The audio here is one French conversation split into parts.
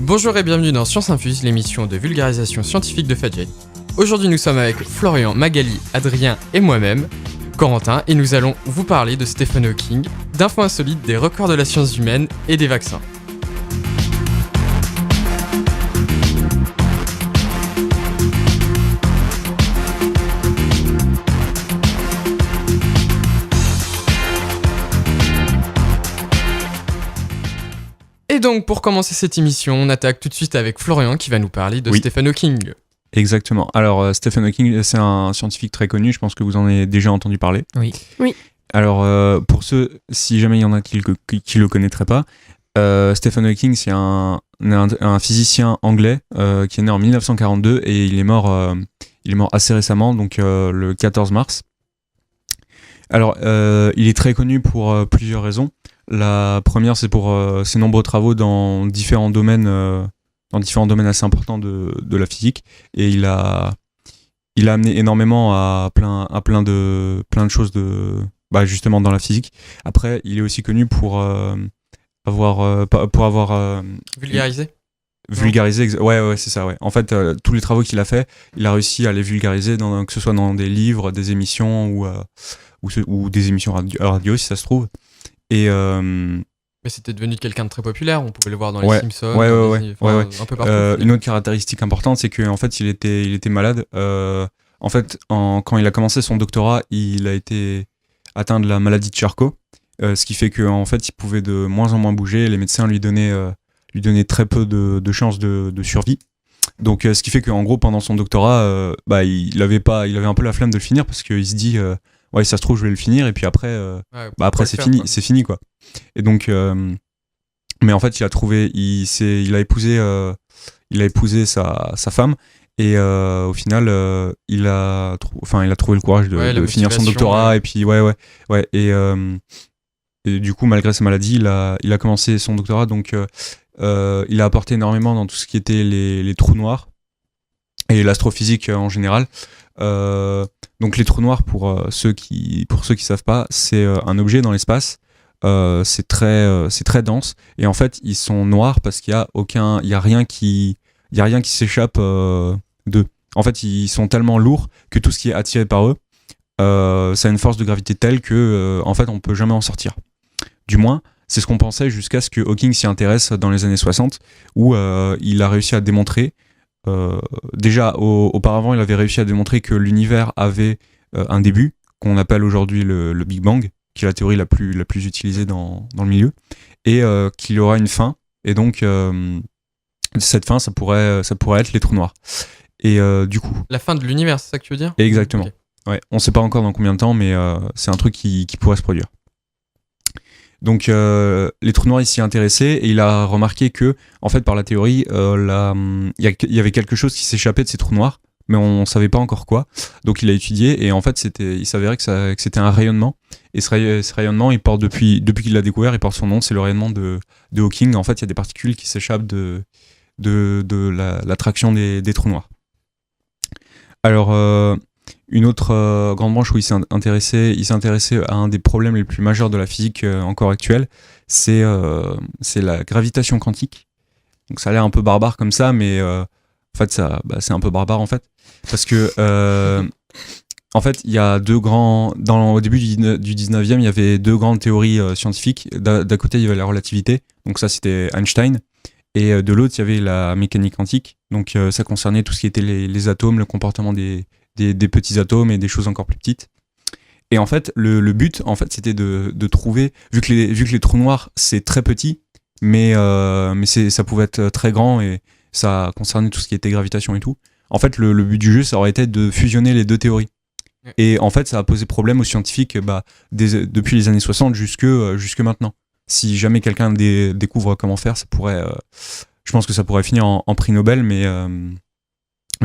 Bonjour et bienvenue dans Science Infuse, l'émission de vulgarisation scientifique de Fadjet. Aujourd'hui nous sommes avec Florian, Magali, Adrien et moi-même, Corentin, et nous allons vous parler de Stephen Hawking, d'infos insolites, des records de la science humaine et des vaccins. Et donc pour commencer cette émission, on attaque tout de suite avec Florian qui va nous parler de Stephen Hawking. Exactement. Alors Stephen Hawking, c'est un scientifique très connu, je pense que vous en avez déjà entendu parler. Oui. Alors pour ceux, si jamais il y en a qui le connaîtraient pas, Stephen Hawking c'est un physicien anglais qui est né en 1942 et il est mort assez récemment, donc le 14 mars. Alors il est très connu pour plusieurs raisons. La première, c'est pour ses nombreux travaux dans différents domaines assez importants de la physique, et il a amené énormément à plein de choses justement dans la physique. Après, il est aussi connu pour avoir Vulgarisé. Ouais, c'est ça, ouais. En fait, tous les travaux qu'il a fait, il a réussi à les vulgariser, que ce soit dans des livres, des émissions ou des émissions radio, si ça se trouve. Et mais c'était devenu quelqu'un de très populaire, on pouvait le voir dans les Simpsons, un peu partout. Une autre caractéristique importante, c'est qu'en fait, il était malade. En fait, quand il a commencé son doctorat, il a été atteint de la maladie de Charcot, ce qui fait qu'en fait, il pouvait de moins en moins bouger. Les médecins lui donnaient très peu de chances de survie. Donc, ce qui fait qu'en gros, pendant son doctorat, il avait un peu la flemme de le finir parce qu'il se dit ouais, ça se trouve, je vais le finir, et puis après, c'est fini, quoi. Et donc, mais en fait, il a épousé sa femme, et au final, il a trouvé le courage de finir son doctorat, ouais. Et puis, et du coup, malgré sa maladie, il a commencé son doctorat, donc il a apporté énormément dans tout ce qui était les trous noirs, et l'astrophysique en général. Donc les trous noirs, pour ceux qui savent pas, c'est un objet dans l'espace. C'est très dense, et en fait ils sont noirs parce qu'il y a rien qui s'échappe d'eux. En fait, ils sont tellement lourds que tout ce qui est attiré par eux, ça a une force de gravité telle que en fait on peut jamais en sortir. Du moins, c'est ce qu'on pensait jusqu'à ce que Hawking s'y intéresse dans les années 60, où il a réussi à démontrer. Déjà, auparavant, il avait réussi à démontrer que l'univers avait un début, qu'on appelle aujourd'hui le Big Bang, qui est la théorie la plus utilisée dans le milieu, et qu'il aura une fin, et donc cette fin, ça pourrait être les trous noirs. Et du coup... La fin de l'univers, c'est ça que tu veux dire ? Exactement. Okay. Ouais, on ne sait pas encore dans combien de temps, mais c'est un truc qui pourrait se produire. Donc les trous noirs, il s'y intéressait, et il a remarqué que, en fait, par la théorie, il y avait quelque chose qui s'échappait de ces trous noirs, mais on ne savait pas encore quoi. Donc il a étudié, et en fait il s'avérait que c'était un rayonnement, et ce rayonnement, il porte depuis qu'il l'a découvert, il porte son nom, c'est le rayonnement de Hawking. En fait, il y a des particules qui s'échappent de l'attraction des trous noirs. Alors une autre grande branche où il s'est intéressé à un des problèmes les plus majeurs de la physique encore actuelle, c'est la gravitation quantique. Donc ça a l'air un peu barbare comme ça, mais en fait c'est un peu barbare en fait, parce que en fait il y a au début du 19e, il y avait deux grandes théories scientifiques. D'un côté il y avait la relativité, donc ça c'était Einstein, et de l'autre il y avait la mécanique quantique, donc ça concernait tout ce qui était les atomes, le comportement des petits atomes et des choses encore plus petites. Et en fait, le but, en fait, c'était de trouver, vu que les trous noirs, c'est très petit, mais ça pouvait être très grand, et ça concernait tout ce qui était gravitation et tout. En fait, le but du jeu, ça aurait été de fusionner les deux théories. Et en fait, ça a posé problème aux scientifiques depuis les années 60 jusque maintenant. Si jamais quelqu'un découvre comment faire, je pense que ça pourrait finir en prix Nobel, mais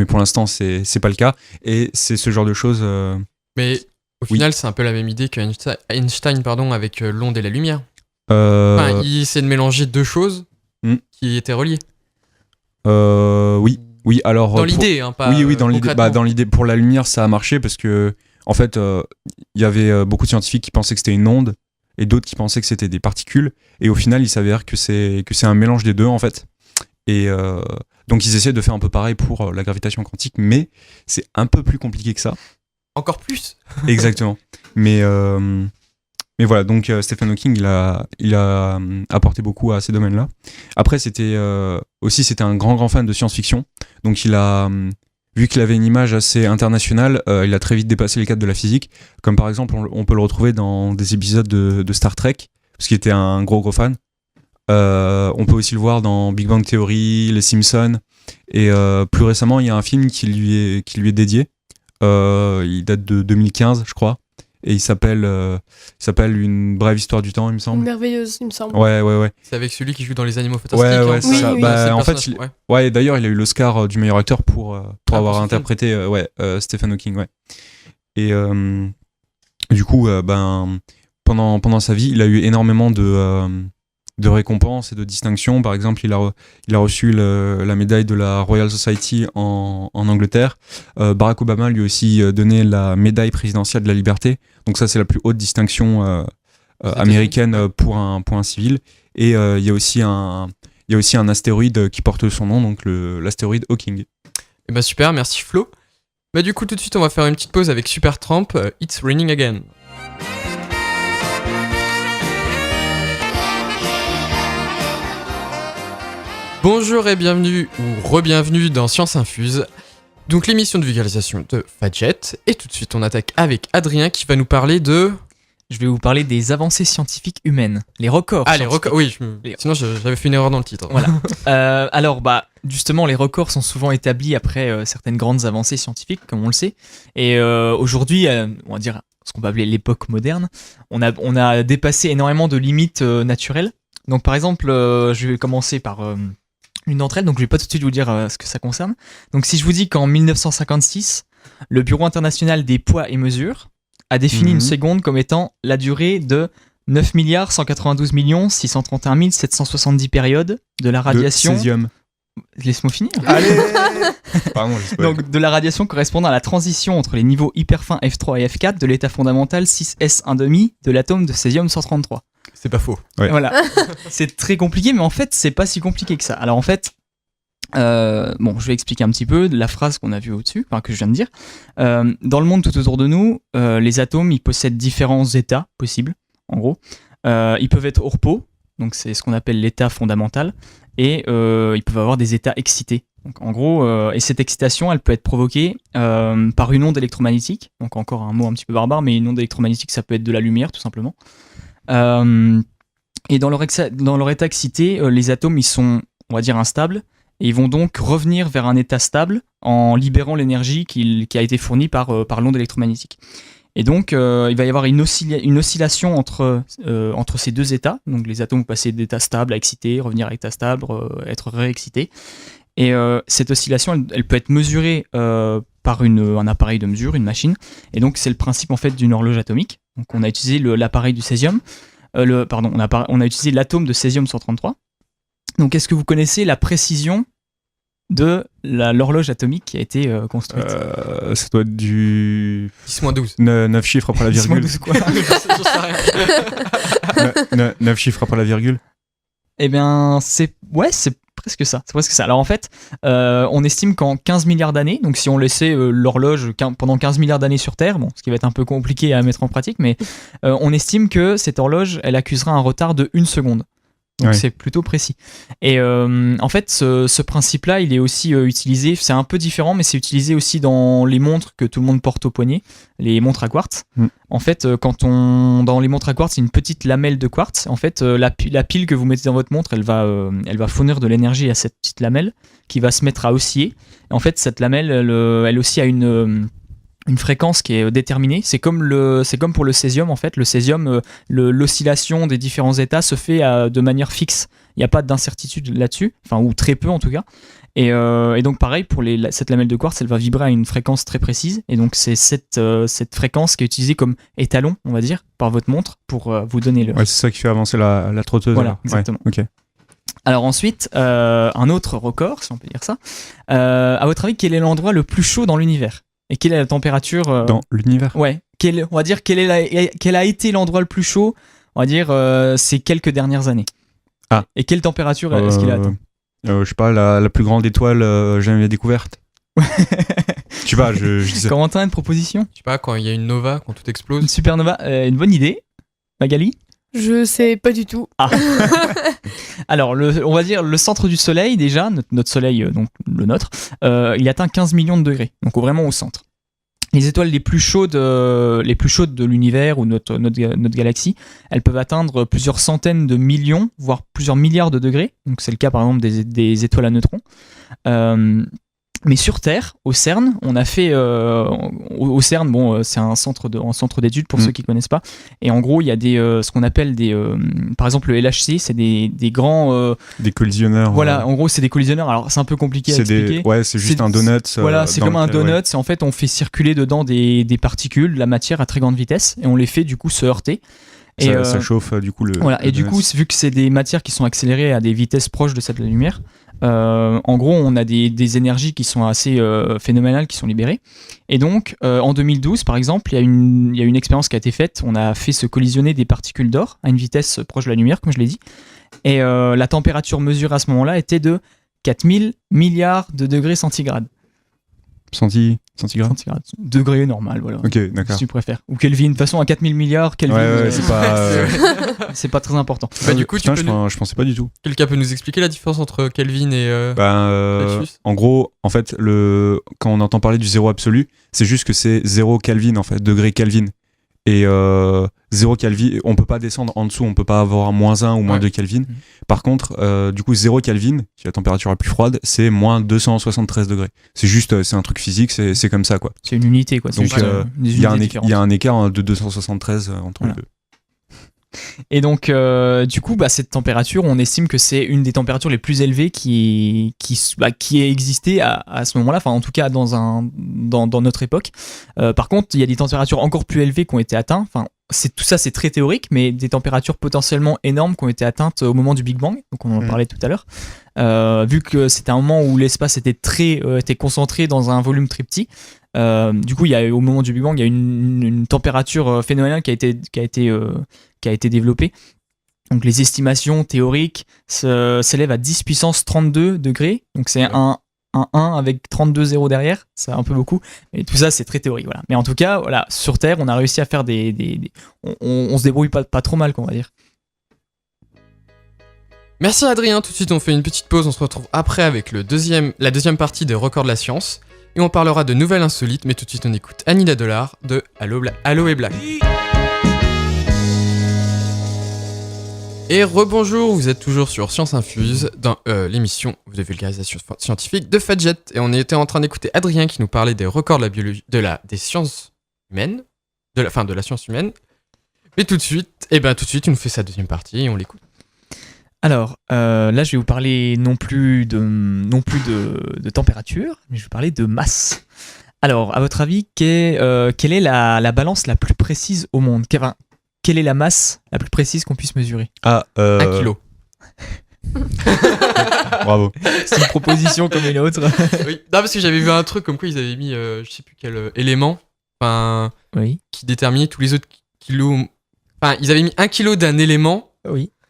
pour l'instant, c'est pas le cas. Et c'est ce genre de choses... Mais au final, c'est un peu la même idée que Einstein avec l'onde et la lumière. Il essaie de mélanger deux choses qui étaient reliées. Oui, alors... Dans l'idée, pas oui, dans l'idée. Dans l'idée, pour la lumière, ça a marché parce que, en fait, il y avait beaucoup de scientifiques qui pensaient que c'était une onde, et d'autres qui pensaient que c'était des particules. Et au final, il s'avère que c'est un mélange des deux, en fait. Et donc ils essaient de faire un peu pareil pour la gravitation quantique, mais c'est un peu plus compliqué que ça. Encore plus. Exactement. Mais voilà, donc Stephen Hawking, il a apporté beaucoup à ces domaines-là. Après, c'était un grand fan de science-fiction. Donc il a, vu qu'il avait une image assez internationale, il a très vite dépassé les cadres de la physique. Comme par exemple, on peut le retrouver dans des épisodes de Star Trek, parce qu'il était un gros fan. On peut aussi le voir dans Big Bang Theory, Les Simpsons. Et plus récemment, il y a un film qui lui est dédié. Il date de 2015, je crois. Et il s'appelle Une brève histoire du temps, il me semble. Une merveilleuse, il me semble. Ouais. C'est avec celui qui joue dans Les Animaux Fantastiques. Ouais, c'est ça. Oui. Bah, en fait, d'ailleurs, il a eu l'Oscar du meilleur acteur pour avoir interprété Stephen Hawking, ouais. Et du coup, pendant sa vie, il a eu énormément de récompenses et de distinctions. Par exemple, il a reçu la médaille de la Royal Society en Angleterre. Barack Obama lui a aussi donné la médaille présidentielle de la liberté. Donc ça, c'est la plus haute distinction américaine pour un civil. Et il y a aussi un astéroïde qui porte son nom, donc l'astéroïde Hawking. Et bah super, merci Flo. Bah du coup, tout de suite, on va faire une petite pause avec Supertramp, It's Raining Again. Bonjour et bienvenue ou re-bienvenue dans Science Infuse, donc l'émission de vulgarisation de Fadjet. Et tout de suite on attaque avec Adrien qui va nous parler de... Je vais vous parler des avancées scientifiques humaines, les records. Ah, les records, oui, sinon j'avais fait une erreur dans le titre. Voilà. Alors, justement, les records sont souvent établis après certaines grandes avancées scientifiques, comme on le sait. Et aujourd'hui, on va dire ce qu'on peut appeler l'époque moderne, on a dépassé énormément de limites naturelles. Donc par exemple, je vais commencer par... une d'entre elles, donc je vais pas tout de suite vous dire ce que ça concerne. Donc si je vous dis qu'en 1956, le Bureau international des poids et mesures a défini une seconde comme étant la durée de 9 192 631 770 périodes de la radiation... De césium. Laisse-moi finir. Allez. Pardon, donc de la radiation correspondant à la transition entre les niveaux hyperfins F3 et F4 de l'état fondamental 6s1,5 de l'atome de césium-133. C'est pas faux. Ouais. Voilà. C'est très compliqué, mais en fait, c'est pas si compliqué que ça. Alors en fait, je vais expliquer un petit peu la phrase qu'on a vue au-dessus, que je viens de dire. Dans le monde tout autour de nous, les atomes, ils possèdent différents états possibles, en gros. Ils peuvent être au repos, donc c'est ce qu'on appelle l'état fondamental, et ils peuvent avoir des états excités. Donc en gros, et cette excitation, elle peut être provoquée par une onde électromagnétique, donc encore un mot un petit peu barbare, mais une onde électromagnétique, ça peut être de la lumière, tout simplement. Et dans leur état excité, les atomes, ils sont, on va dire, instables, et ils vont donc revenir vers un état stable en libérant l'énergie qui a été fournie par l'onde électromagnétique. Et donc, il va y avoir une oscillation entre ces deux états. Donc, les atomes vont passer d'état stable à excité, revenir à état stable, être réexcités. Et cette oscillation, elle peut être mesurée par un appareil de mesure, une machine. Et donc, c'est le principe en fait d'une horloge atomique. Donc, on a utilisé l'appareil du césium. On a utilisé l'atome de césium-133. Donc, est-ce que vous connaissez la précision de l'horloge atomique qui a été construite? Ça doit être du... 10-12. 9 chiffres après la virgule. 10-12 quoi. 9 chiffres après la virgule. Eh bien, c'est presque ça. C'est presque ça. Alors en fait, on estime qu'en 15 milliards d'années, donc si on laissait l'horloge pendant 15 milliards d'années sur Terre, ce qui va être un peu compliqué à mettre en pratique, mais on estime que cette horloge, elle accusera un retard de 1 seconde. Donc c'est plutôt précis. Et en fait, ce principe-là, il est aussi utilisé, c'est un peu différent, mais c'est utilisé aussi dans les montres que tout le monde porte au poignet, les montres à quartz. En fait, dans les montres à quartz, c'est une petite lamelle de quartz. En fait, la pile que vous mettez dans votre montre, elle va fournir de l'énergie à cette petite lamelle qui va se mettre à osciller. Et en fait, cette lamelle, elle aussi a une fréquence qui est déterminée. C'est comme pour le césium en fait. Le césium, l'oscillation des différents états se fait de manière fixe. Il n'y a pas d'incertitude là-dessus, ou très peu en tout cas. Et donc pareil, pour cette lamelle de quartz, elle va vibrer à une fréquence très précise. Et donc c'est cette fréquence qui est utilisée comme étalon, on va dire, par votre montre pour vous donner le... Ouais, c'est ça qui fait avancer la trotteuse. Voilà, exactement. Ouais, ok. Alors ensuite, un autre record, si on peut dire ça. À votre avis, quel est l'endroit le plus chaud dans l'univers ? Et quelle est la température dans l'univers? Ouais. On va dire quel a été l'endroit le plus chaud, on va dire, ces quelques dernières années. Ah. Et quelle température est-ce qu'il a atteint? Je sais pas, la plus grande étoile jamais découverte. Je sais pas, je dis ça. Corentin, une proposition? Je sais pas, quand il y a une nova, quand tout explose. Une supernova, une bonne idée. Magali? Je sais pas du tout. Alors, on va dire le centre du Soleil, déjà, notre Soleil, donc le nôtre, il atteint 15 millions de degrés, donc vraiment au centre. Les étoiles les plus chaudes de l'univers ou notre galaxie, elles peuvent atteindre plusieurs centaines de millions, voire plusieurs milliards de degrés. Donc c'est le cas par exemple des étoiles à neutrons. Mais sur Terre, au CERN, on a fait au CERN, bon, c'est un centre d'études pour ceux qui connaissent pas. Et en gros, il y a ce qu'on appelle par exemple le LHC, c'est des grands des collisionneurs. Voilà, en gros, c'est des collisionneurs. Alors c'est un peu compliqué à expliquer. C'est juste un donut. Voilà, c'est comme un donut. Ouais. Et en fait, on fait circuler dedans des particules, de la matière à très grande vitesse, et on les fait du coup se heurter. Et ça chauffe du coup Voilà. Et du coup, vu que c'est des matières qui sont accélérées à des vitesses proches de celle de la lumière. En gros, on a des énergies qui sont assez phénoménales qui sont libérées. Et donc, en 2012, par exemple, il y a une expérience qui a été faite. On a fait se collisionner des particules d'or à une vitesse proche de la lumière, comme je l'ai dit. Et la température mesurée à ce moment-là était de 4000 milliards de degrés centigrades. Centigrades. Degré normal, voilà. Ok, d'accord. Si tu préfères. Ou Kelvin. De toute façon, à 4000 milliards, Kelvin. Ouais, c'est pas. C'est pas très important. Bah, du coup, putain, je pensais pas du tout. Quelqu'un peut nous expliquer la différence entre Kelvin et. En gros, en fait, quand on entend parler du zéro absolu, c'est juste que c'est 0 Kelvin, en fait, degré Kelvin. Et 0 Kelvin, on peut pas descendre en dessous, on peut pas avoir -1 ou -2 Kelvin. Par contre, du coup, 0 Kelvin, qui est la température la plus froide, c'est -273 degrés. C'est juste, c'est un truc physique, c'est comme ça, quoi. C'est une unité, quoi. Donc, il y a un écart de 273 entre les deux. Et donc, du coup, cette température, on estime que c'est une des températures les plus élevées qui ait existé à ce moment-là, enfin en tout cas dans notre époque. Par contre, il y a des températures encore plus élevées qui ont été atteintes. Enfin, tout ça, c'est très théorique, mais des températures potentiellement énormes qui ont été atteintes au moment du Big Bang. Donc, on en parlait tout à l'heure. Vu que c'était un moment où l'espace était concentré dans un volume très petit. Du coup, au moment du Big Bang, il y a une température phénoménale qui a été développée. Donc les estimations théoriques s'élèvent à 10 puissance 32 degrés. Donc c'est un 1 avec 32 zéros derrière. C'est un peu beaucoup. Et tout ça, c'est très théorique. Voilà. Mais en tout cas, voilà, sur Terre, on a réussi à faire on se débrouille pas trop mal, on va dire. Merci Adrien. Tout de suite, on fait une petite pause. On se retrouve après avec la deuxième partie des records de la science. Et on parlera de nouvelles insolites. Mais tout de suite, on écoute Anida Dollard de Allo et Black. Et rebonjour, vous êtes toujours sur Science Infuse dans l'émission de vulgarisation scientifique de Fadjet. Et on était en train d'écouter Adrien qui nous parlait des records de la biologie, des sciences humaines, de la science humaine. Mais tout de suite, il nous fait sa deuxième partie et on l'écoute. Alors, là, je vais vous parler non plus de température, mais je vais vous parler de masse. Alors, à votre avis, quelle est la balance la plus précise au monde? Quelle est la masse la plus précise qu'on puisse mesurer? 1 kilo. Bravo. C'est une proposition comme une autre. Oui. Non, parce que j'avais vu un truc comme quoi ils avaient mis, je sais plus quel élément, qui déterminait tous les autres kilos. Enfin, ils avaient mis 1 kilo d'un élément,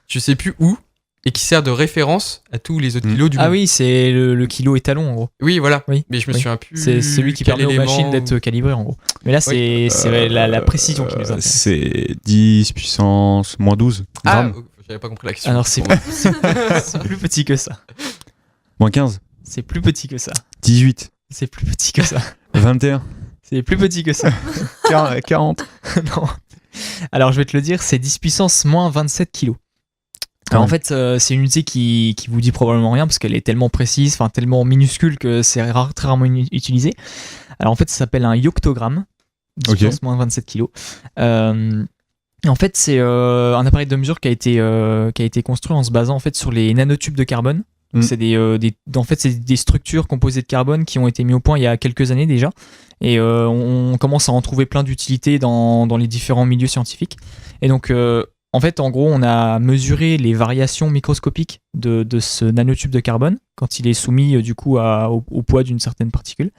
je sais plus où, et qui sert de référence à tous les autres kilos du monde. Ah oui, c'est le kilo étalon en gros. Oui, voilà. Oui. Mais je me souviens plus. C'est celui qui permet aux machines d'être calibrées en gros. Mais là, c'est la précision qui nous intéresse. C'est 10 puissance -12 grammes. J'avais pas compris la question. Alors, c'est plus petit que ça. -15. C'est plus petit que ça. 18. C'est plus petit que ça. 21. C'est plus petit que ça. 40. Non. Alors, je vais te le dire, c'est 10 puissance -27 kilos. Alors en fait, c'est une unité qui vous dit probablement rien parce qu'elle est tellement précise, tellement minuscule que c'est très rarement utilisé. Alors en fait, ça s'appelle un yoctogramme, 10 puissance -27 kilos. Et en fait, c'est un appareil de mesure qui a été construit en se basant en fait sur les nanotubes de carbone. Donc, c'est des structures composées de carbone qui ont été mis au point il y a quelques années déjà. Et on commence à en trouver plein d'utilités dans les différents milieux scientifiques. Et donc en fait, en gros, on a mesuré les variations microscopiques de ce nanotube de carbone quand il est soumis du coup au poids d'une certaine particule.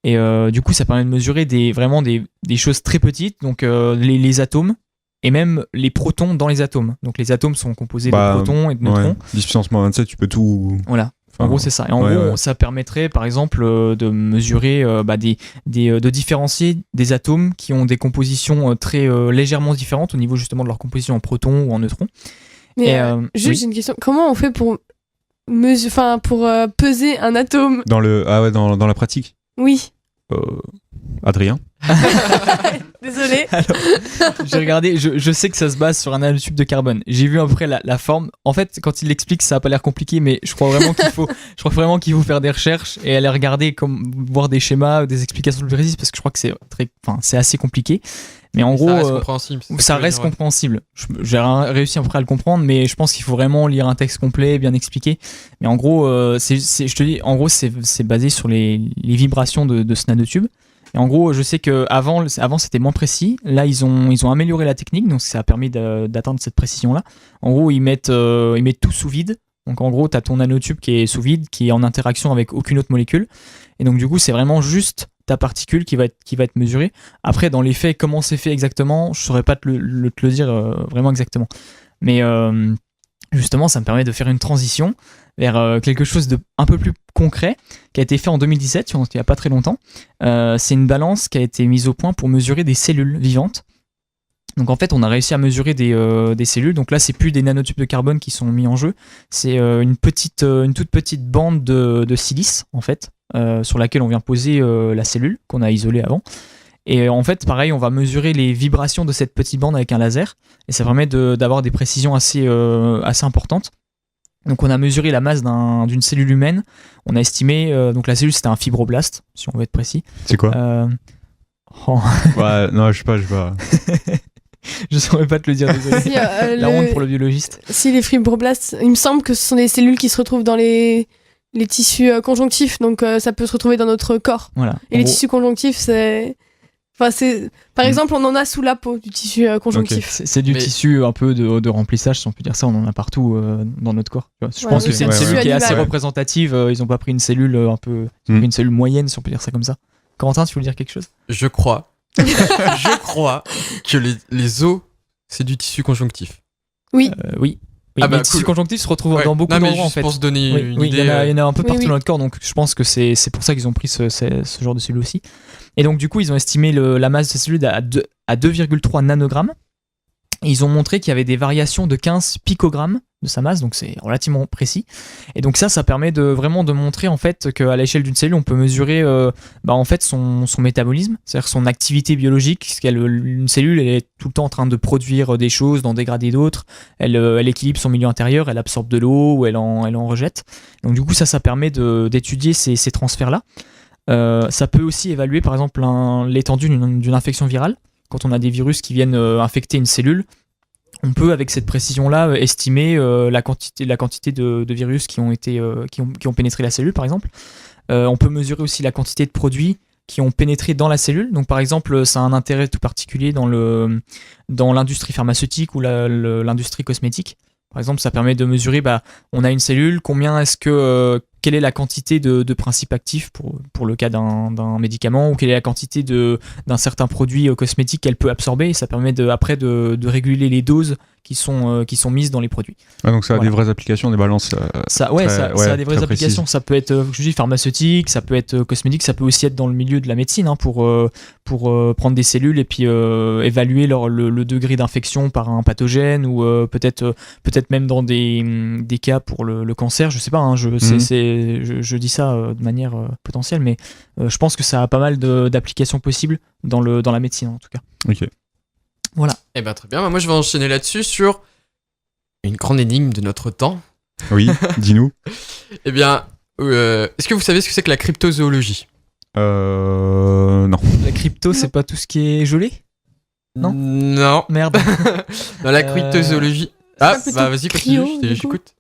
Et du coup, ça permet de mesurer vraiment des choses très petites, donc les atomes et même les protons dans les atomes. Donc les atomes sont composés de protons et de neutrons. 10 puissance -27, tu peux tout. Voilà. En gros, c'est ça. Et en gros, ça permettrait, par exemple, de mesurer, de différencier des atomes qui ont des compositions très légèrement différentes au niveau justement de leur composition en protons ou en neutrons. Mais juste, j'ai une question. Comment on fait pour peser un atome? Dans la pratique. Oui. Adrien. Désolé. Alors, j'ai regardé, je sais que ça se base sur un nanotube de carbone. J'ai vu après la forme. En fait, quand il l'explique, ça a pas l'air compliqué, mais je crois vraiment qu'il faut faire des recherches et aller regarder, voir des schémas, des explications plus précises, parce que je crois que c'est assez compliqué. Mais en gros, ça reste compréhensible. Ça reste compréhensible. J'ai réussi à peu près à le comprendre, mais je pense qu'il faut vraiment lire un texte complet, bien expliqué. Mais en gros, je te dis, en gros, c'est basé sur les vibrations de ce nanotube. Et en gros, je sais qu'avant c'était moins précis. Là, ils ont amélioré la technique, donc ça a permis d'atteindre cette précision-là. En gros, ils mettent tout sous vide. Donc en gros, tu as ton nanotube qui est sous vide, qui est en interaction avec aucune autre molécule. Et donc du coup, c'est vraiment juste ta particule qui va être mesurée. Après, dans les faits, comment c'est fait exactement, je ne saurais pas te le dire vraiment exactement. Mais justement, ça me permet de faire une transition vers quelque chose de un peu plus concret qui a été fait en 2017, il n'y a pas très longtemps. C'est une balance qui a été mise au point pour mesurer des cellules vivantes. Donc en fait, on a réussi à mesurer des cellules. Donc là, c'est plus des nanotubes de carbone qui sont mis en jeu, c'est une toute petite bande de silice en fait, sur laquelle on vient poser la cellule qu'on a isolée avant. Et en fait, pareil, on va mesurer les vibrations de cette petite bande avec un laser, et ça permet d'avoir des précisions assez importantes. Donc on a mesuré la masse d'une cellule humaine. On a estimé, donc la cellule c'était un fibroblaste, si on veut être précis. C'est quoi Ouais, non, je sais pas. Je saurais pas te le dire, désolé. Si, la honte pour le biologiste. Si les fibroblastes, il me semble que ce sont des cellules qui se retrouvent dans les tissus conjonctifs, donc ça peut se retrouver dans notre corps. Voilà. Et les tissus conjonctifs, c'est... Par exemple, on en a sous la peau du tissu conjonctif. Okay. C'est du tissu un peu de remplissage, si on peut dire ça, on en a partout dans notre corps. Je pense que c'est une cellule qui est assez représentative, ils ont pas pris une cellule une cellule moyenne, si on peut dire ça comme ça. Corentin, tu veux dire quelque chose? Je crois que les os, c'est du tissu conjonctif. Oui. Oui. Le tissu conjonctif se retrouve dans beaucoup d'endroits en fait. Pour se donner une idée. Il y en a un peu partout dans notre corps, donc je pense que c'est pour ça qu'ils ont pris ce genre de cellules aussi. Et donc du coup, ils ont estimé la masse de ces cellules à 2,3 nanogrammes. Et ils ont montré qu'il y avait des variations de 15 picogrammes de sa masse, donc c'est relativement précis. Et donc ça permet vraiment de montrer en fait qu'à l'échelle d'une cellule, on peut mesurer en fait son métabolisme, c'est-à-dire son activité biologique. Une cellule, elle est tout le temps en train de produire des choses, d'en dégrader d'autres. Elle équilibre son milieu intérieur, elle absorbe de l'eau ou elle en rejette. Donc du coup, ça permet d'étudier ces transferts-là. Ça peut aussi évaluer par exemple l'étendue d'une infection virale. Quand on a des virus qui viennent infecter une cellule, on peut avec cette précision-là estimer la quantité de virus qui ont pénétré la cellule par exemple. On peut mesurer aussi la quantité de produits qui ont pénétré dans la cellule. Donc par exemple, ça a un intérêt tout particulier dans l'industrie pharmaceutique ou l'industrie cosmétique. Par exemple, ça permet de mesurer, on a une cellule, quelle est la quantité de principes actifs pour le cas d'un médicament, ou quelle est la quantité d'un certain produit cosmétique qu'elle peut absorber, et ça permet après de réguler les doses qui sont mises dans les produits. Ah, donc ça a des vraies applications, des balances. Ça a des vraies applications. Ça peut être, je dis, pharmaceutique, ça peut être cosmétique, ça peut aussi être dans le milieu de la médecine, pour prendre des cellules et puis évaluer le degré d'infection par un pathogène, ou peut-être même dans des cas pour le cancer, je sais pas, je dis ça de manière potentielle, mais je pense que ça a pas mal d'applications possibles dans la médecine en tout cas. Ok. Voilà. Eh ben très bien, moi je vais enchaîner là-dessus sur une grande énigme de notre temps. Oui, dis-nous. Eh bien, est-ce que vous savez ce que c'est que la cryptozoologie? Non. La crypto, c'est pas tout ce qui est gelé? Non. Non. Merde. Dans la cryptozoologie... vas-y, continue, j'écoute.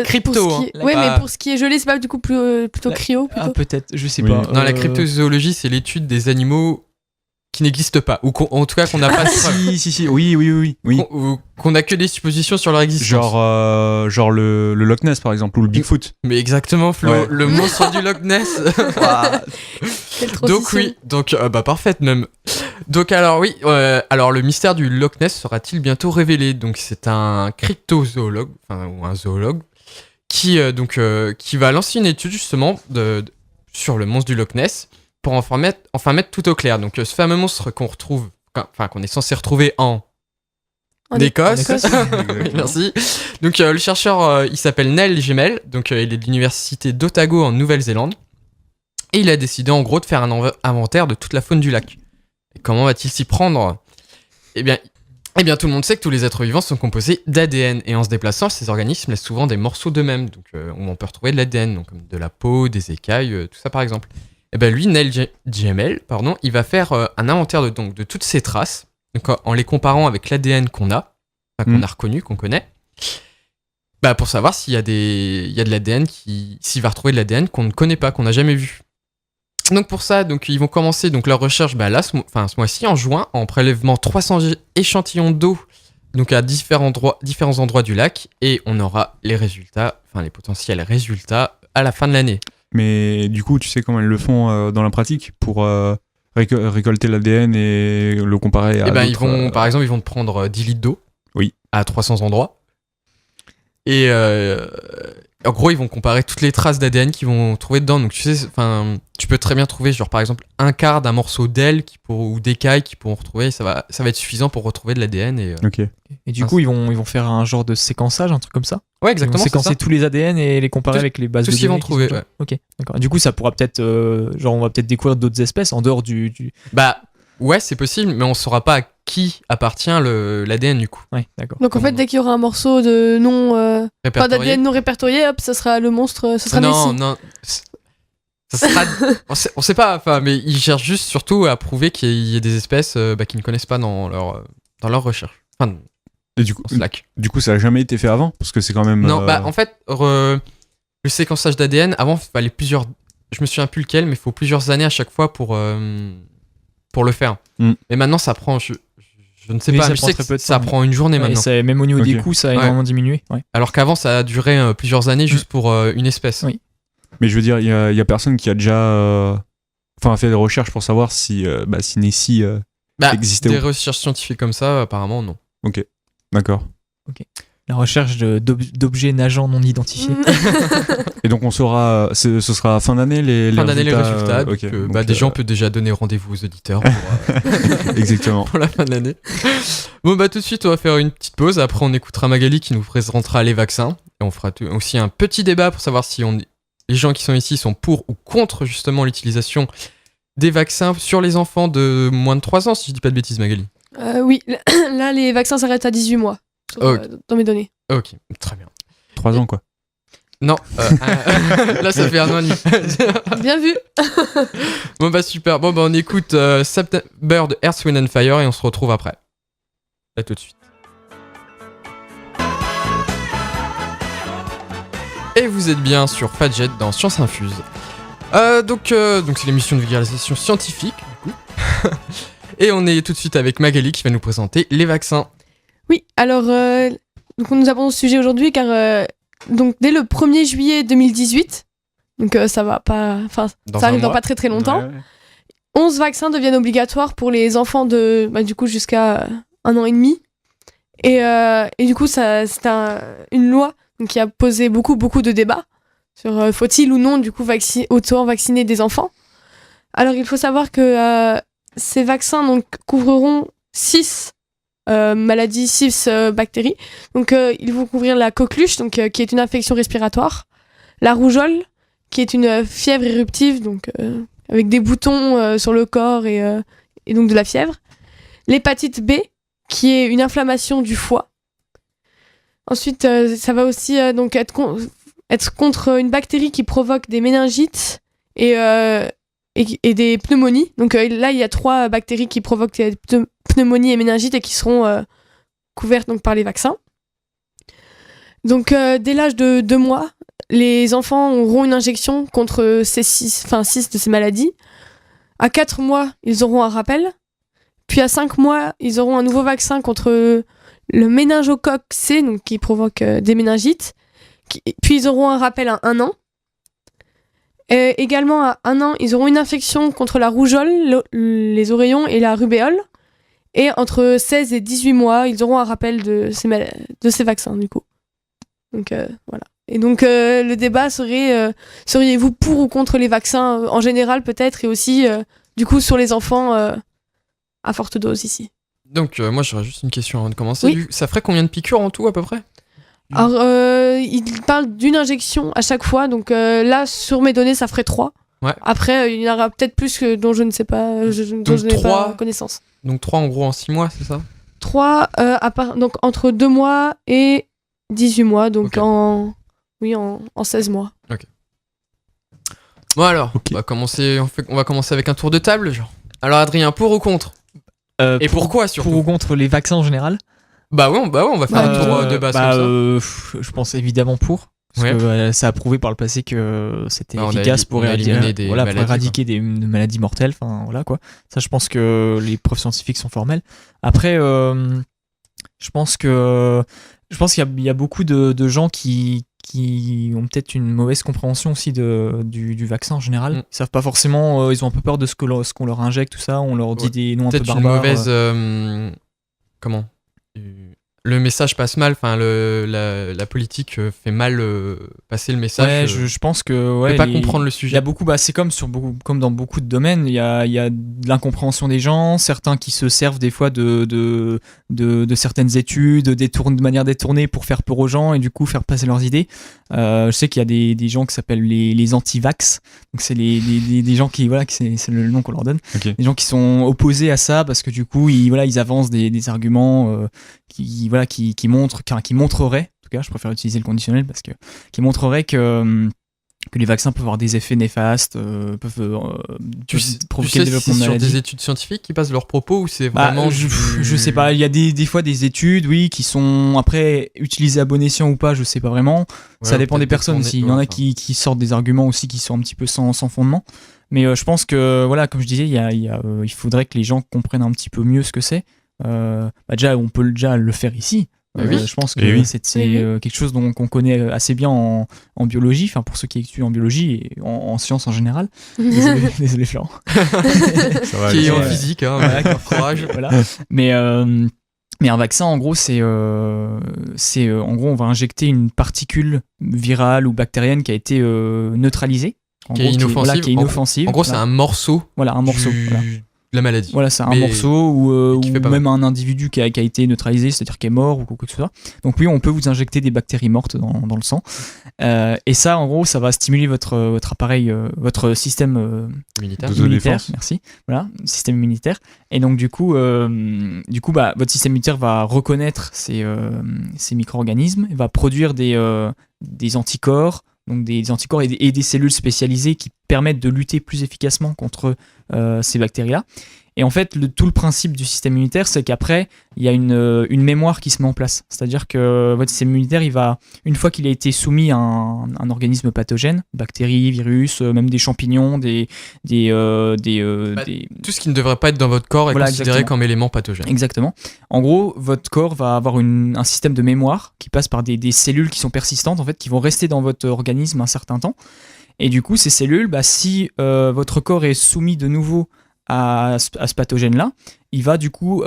Crypto, mais pour ce qui est gelé, c'est pas du coup plutôt cryo plutôt. Ah, peut-être, je sais pas. Non, la cryptozoologie, c'est l'étude des animaux qui n'existent pas, ou en tout cas qu'on n'a pas de preuves. Si, oui. Qu'on a que des suppositions sur leur existence. Genre le Loch Ness par exemple, ou le Bigfoot. Mais exactement, Flo, le monstre du Loch Ness. Donc parfaite même. Donc alors le mystère du Loch Ness sera-t-il bientôt révélé? Donc c'est un cryptozoologue, ou un zoologue, qui va lancer une étude justement sur le monstre du Loch Ness pour enfin mettre tout au clair. Donc ce fameux monstre qu'on est censé retrouver en Écosse. Oui, merci. Donc le chercheur, il s'appelle Neil Gemmell, donc il est de l'université d'Otago en Nouvelle-Zélande, et il a décidé en gros de faire un inventaire de toute la faune du lac. Et comment va-t-il s'y prendre ? Eh bien, tout le monde sait que tous les êtres vivants sont composés d'ADN, et en se déplaçant, ces organismes laissent souvent des morceaux d'eux-mêmes. Donc on peut retrouver de l'ADN, donc comme de la peau, des écailles, tout ça par exemple. Et bien lui, Neil Gemmell, il va faire un inventaire de toutes ces traces. Donc, en les comparant avec l'ADN qu'on a reconnu, qu'on connaît, pour savoir s'il y a de l'ADN s'il va retrouver de l'ADN qu'on ne connaît pas, qu'on n'a jamais vu. Donc pour ça, ils vont commencer leur recherche ce mois-ci, en juin, en prélèvement 300 échantillons d'eau donc à différents endroits du lac, et on aura les potentiels résultats à la fin de l'année. Mais du coup, tu sais comment ils le font dans la pratique pour récolter l'ADN et le comparer à d'autres, par exemple, ils vont te prendre 10 litres d'eau à 300 endroits. Et en gros, ils vont comparer toutes les traces d'ADN qu'ils vont trouver dedans. Donc tu peux très bien trouver par exemple un quart d'un morceau d'aile ou d'écaille qu'ils pourront retrouver. Ça va être suffisant pour retrouver de l'ADN. Ok. Et du coup, ils vont faire un genre de séquençage, un truc comme ça. Ouais, exactement. Ils vont séquencer tous les ADN et les comparer avec les bases de données. Tout ce qu'ils vont trouver. Ouais. Ok, d'accord. Du coup, ça pourra peut-être, on va peut-être découvrir d'autres espèces en dehors du. Ouais, c'est possible, mais on saura pas à qui appartient l'ADN du coup. Ouais, d'accord. Donc en fait, dès qu'il y aura un morceau de non, pas d'ADN non répertorié, hop, ça sera le monstre, ça sera Nessie. Non. Ça sera... on sait pas, mais ils cherchent juste surtout à prouver qu'il y ait des espèces qu'ils ne connaissent pas dans leur recherche. Enfin, et du coup, ça a jamais été fait avant, parce que c'est quand même. Non, en fait, le séquençage d'ADN, avant, il fallait plusieurs. Je me souviens plus lequel, mais il faut plusieurs années à chaque fois pour le faire. Mais maintenant, ça prend. Je ne sais pas, mais je sais que ça prend une journée maintenant. Et même au niveau des coûts, ça a énormément diminué. Ouais. Alors qu'avant, ça a duré plusieurs années juste pour une espèce. Oui. Mais je veux dire, il y a personne qui a déjà fait des recherches pour savoir si Nessie existait. Des recherches scientifiques comme ça, apparemment, non. Ok, d'accord. Ok. La recherche d'objets nageants non identifiés. Et donc on saura, ce sera fin d'année les résultats. Okay. Déjà, on peut déjà donner rendez-vous aux auditeurs pour, exactement. pour la fin de l'année. Bon, tout de suite, on va faire une petite pause. Après, on écoutera Magali qui nous présentera les vaccins. Et on fera aussi un petit débat pour savoir si les gens qui sont ici sont pour ou contre justement l'utilisation des vaccins sur les enfants de moins de 3 ans, si je dis pas de bêtises, Magali. Oui, là, les vaccins s'arrêtent à 18 mois. Dans mes données. Ok, très bien. 3 ans, quoi. Non, là ça fait 1 an et demi. Bien vu. Bon super, on écoute September de Earth, Wind and Fire et on se retrouve après. À tout de suite. Et vous êtes bien sur Fadjet dans Science Infuse. Donc c'est l'émission de vulgarisation scientifique, du coup. Et on est tout de suite avec Magali qui va nous présenter les vaccins. Oui, alors donc nous abordons ce sujet aujourd'hui car donc dès le 1er juillet 2018, donc ça va pas, ça arrive dans pas très très longtemps, 11 vaccins deviennent obligatoires pour les enfants de du coup jusqu'à 1 an et demi. Et du coup c'est une loi qui a posé beaucoup de débats sur faut-il ou non du coup auto-vacciner des enfants. Alors il faut savoir que ces vaccins donc couvreront 6 maladies, 6 bactéries. Donc ils vont couvrir la coqueluche, qui est une infection respiratoire, la rougeole, qui est une fièvre éruptive, avec des boutons sur le corps et donc de la fièvre, l'hépatite B, qui est une inflammation du foie. Ensuite, ça va aussi être contre une bactérie qui provoque des méningites et des pneumonies. Donc là, il y a 3 bactéries qui provoquent des pneumonies et méningites et qui seront couvertes par les vaccins. Donc dès l'âge de 2 mois, les enfants auront une injection contre 6 de ces maladies. À 4 mois, ils auront un rappel. Puis à 5 mois, ils auront un nouveau vaccin contre le méningocoque C, qui provoque des méningites. Puis ils auront un rappel à 1 an. Également à 1 an, ils auront une infection contre la rougeole, les oreillons et la rubéole. Et entre 16 et 18 mois, ils auront un rappel de ces vaccins, du coup. Donc voilà. Et donc le débat serait seriez-vous pour ou contre les vaccins en général peut-être, et aussi du coup sur les enfants à forte dose ici. Donc moi j'aurais juste une question avant de commencer. Oui. Ça ferait combien de piqûres en tout à peu près? Alors il parle d'une injection à chaque fois, donc là sur mes données ça ferait 3. Ouais. Après il y en aura peut-être plus que dont je ne sais pas, dont je n'ai pas connaissance. Donc 3 en gros en 6 mois, c'est ça? 3 donc entre 2 mois et 18 mois, donc Ok. en 16 mois. Bon alors, Ok. on va commencer avec un tour de table, genre. Alors Adrien, pour ou contre? Et pourquoi surtout? Pour ou contre les vaccins en général? Bah ouais, on va faire un tour de base comme ça. Je pense évidemment pour. Parce Ouais. que ça a prouvé par le passé que c'était Bah, efficace on a éliminé des pour maladies, éradiquer des maladies mortelles. Enfin, voilà, quoi. Ça, je pense que les preuves scientifiques sont formelles. Après, je pense qu'il y a beaucoup de gens qui ont peut-être une mauvaise compréhension aussi du vaccin en général. Ils savent pas forcément, ils ont un peu peur de ce qu'on leur injecte, tout ça. On leur dit des noms un peu Peut-être une barbares. mauvaise... comment? Le message passe mal, enfin la politique fait mal passer le message. Ouais, je pense que de pas comprendre le il y sujet. a beaucoup, c'est comme dans beaucoup de domaines, il y a de l'incompréhension des gens, certains qui se servent des fois de certaines études, de manière détournée pour faire peur aux gens et du coup faire passer leurs idées. Je sais qu'il y a des gens qui s'appellent les anti-vax, donc c'est des gens qui, voilà, c'est le nom qu'on leur donne, Ok. des gens qui sont opposés à ça parce que du coup ils avancent des arguments qui montreraient, en tout cas je préfère utiliser le conditionnel parce que qui montreraient que les vaccins peuvent avoir des effets néfastes, peuvent provoquer le développement de sur maladies. des études scientifiques qui passent leurs propos ou c'est vraiment je sais pas, il y a des fois des études, oui, qui sont après utilisées à bon escient ou pas, je sais pas vraiment. Ça dépend des personnes aussi. Il y en a qui sortent des arguments aussi qui sont un petit peu sans fondement. Mais je pense que, voilà, comme je disais, il faudrait que les gens comprennent un petit peu mieux ce que c'est. Déjà, on peut déjà le faire ici. Oui. Je pense que Et oui. c'est quelque chose qu'on connaît assez bien en biologie, enfin pour ceux qui étudient en biologie et en sciences en général. Désolé Florent. Ça va, qui est ça en va. physique, hein, Voilà, courage. Voilà. Mais un vaccin, en gros, c'est en gros, on va injecter une particule virale ou bactérienne qui a été neutralisée. Qui est inoffensive. Qui est inoffensive. En gros, c'est un morceau. Voilà, un morceau. Voilà. De la maladie. Voilà, c'est un Mais- morceau ou qui fait pas même un individu qui a été neutralisé, c'est-à-dire qui est mort ou quoi que ce soit. Donc oui, on peut vous injecter des bactéries mortes dans le sang. Et ça, en gros, ça va stimuler votre appareil, votre système Immunitaire. De- immunitaire. Autodéfense. Merci. Voilà, système immunitaire. Et donc du coup, votre système immunitaire va reconnaître ces micro-organismes, il va produire des anticorps. Donc des anticorps et des cellules spécialisées qui permettent de lutter plus efficacement contre ces bactéries-là. Et en fait, tout le principe du système immunitaire, c'est qu'après, il y a une mémoire qui se met en place. C'est-à-dire que votre système immunitaire, une fois qu'il a été soumis à un organisme pathogène, bactéries, virus, même des champignons, Tout ce qui ne devrait pas être dans votre corps est Voilà, considéré exactement. comme élément pathogène. Exactement. En gros, votre corps va avoir un système de mémoire qui passe par des cellules qui sont persistantes, en fait, qui vont rester dans votre organisme un certain temps. Et du coup, ces cellules, si votre corps est soumis de nouveau à ce pathogène-là, il va du coup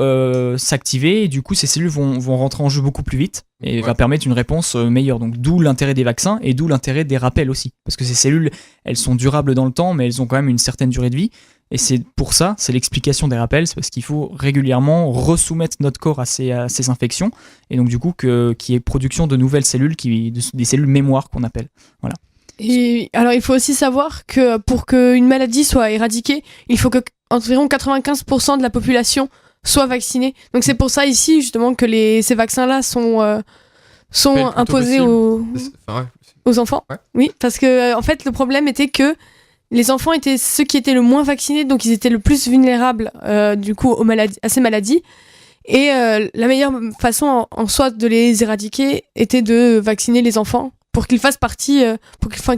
s'activer et du coup, ces cellules vont rentrer en jeu beaucoup plus vite et va permettre une réponse meilleure. Donc, d'où l'intérêt des vaccins et d'où l'intérêt des rappels aussi. Parce que ces cellules, elles sont durables dans le temps, mais elles ont quand même une certaine durée de vie. Et c'est pour ça, c'est l'explication des rappels, c'est parce qu'il faut régulièrement resoumettre notre corps à ces infections, et donc du coup qu'il y ait production de nouvelles cellules, des cellules mémoire qu'on appelle. Voilà. Et alors, il faut aussi savoir que pour qu'une maladie soit éradiquée, il faut que environ 95% de la population soit vaccinée. Donc c'est pour ça ici justement que ces vaccins-là sont imposés aux enfants. Ouais. Oui, parce que en fait le problème était que les enfants étaient ceux qui étaient le moins vaccinés, donc ils étaient le plus vulnérables du coup à ces maladies. Et la meilleure façon en soi de les éradiquer était de vacciner les enfants pour qu'ils fassent partie,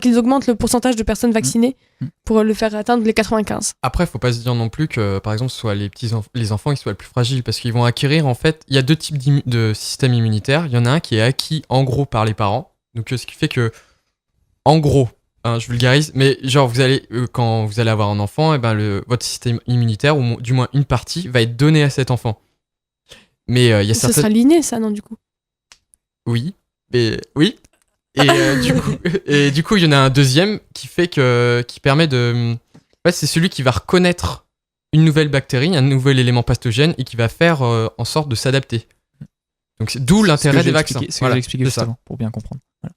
qu'ils augmentent le pourcentage de personnes vaccinées pour le faire atteindre les 95. Après, faut pas se dire non plus que, par exemple, ce soit les enfants qui soient les plus fragiles, parce qu'ils vont acquérir, en fait, il y a deux types de système immunitaire. Il y en a un qui est acquis, en gros, par les parents. Donc, ce qui fait que, en gros, je vulgarise, mais genre, quand vous allez avoir un enfant, et votre système immunitaire, ou du moins une partie, va être donné à cet enfant. Mais il y a Ce certaines... sera l'inné, ça, non, du coup? Oui. Mais oui. Et du coup, il y en a un deuxième qui permet de... En fait, c'est celui qui va reconnaître une nouvelle bactérie, un nouvel élément pathogène et qui va faire en sorte de s'adapter. Donc c'est d'où l'intérêt des vaccins. C'est ce que j'ai expliqué juste avant, pour bien comprendre. Voilà.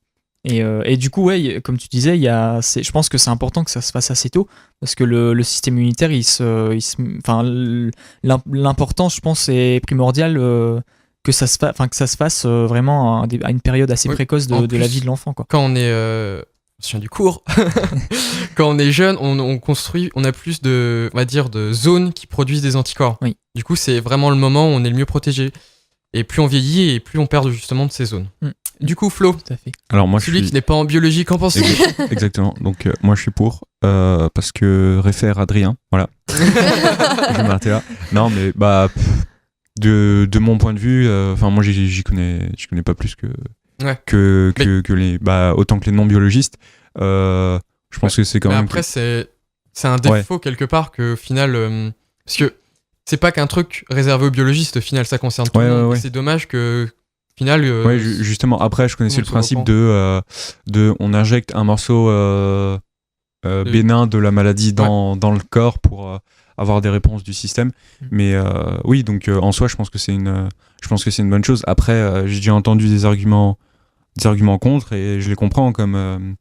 Et du coup, ouais, comme tu disais, je pense que c'est important que ça se fasse assez tôt, parce que le système immunitaire, l'importance, je pense, est primordial que ça se fasse vraiment à une période assez précoce de la vie de l'enfant, quoi. Quand on est je viens du cours. Quand on est jeune, on a plus de, on va dire, de zones qui produisent des anticorps. Oui. Du coup, c'est vraiment le moment où on est le mieux protégé. Et plus on vieillit et plus on perd justement de ces zones. Du coup, Flo, tout à fait. Alors moi, celui qui n'est pas en biologie, qu'en penses-tu? Exactement. Donc moi, je suis pour parce que réfère Adrien. Voilà. Je vais m'arrêter là. Non, mais de mon point de vue, moi, j'y connais pas plus que les autant que les non biologistes. Je pense que c'est quand même. Après, c'est un défaut quelque part que au final, parce que c'est pas qu'un truc réservé aux biologistes, au final ça concerne tout le monde. C'est dommage que au final. Justement. Après, je connaissais le principe de on injecte un morceau bénin de la maladie dans le corps pour avoir des réponses du système. Mais oui, donc en soi, je pense que c'est une bonne chose. Après, j'ai déjà entendu des arguments contre et je les comprends comme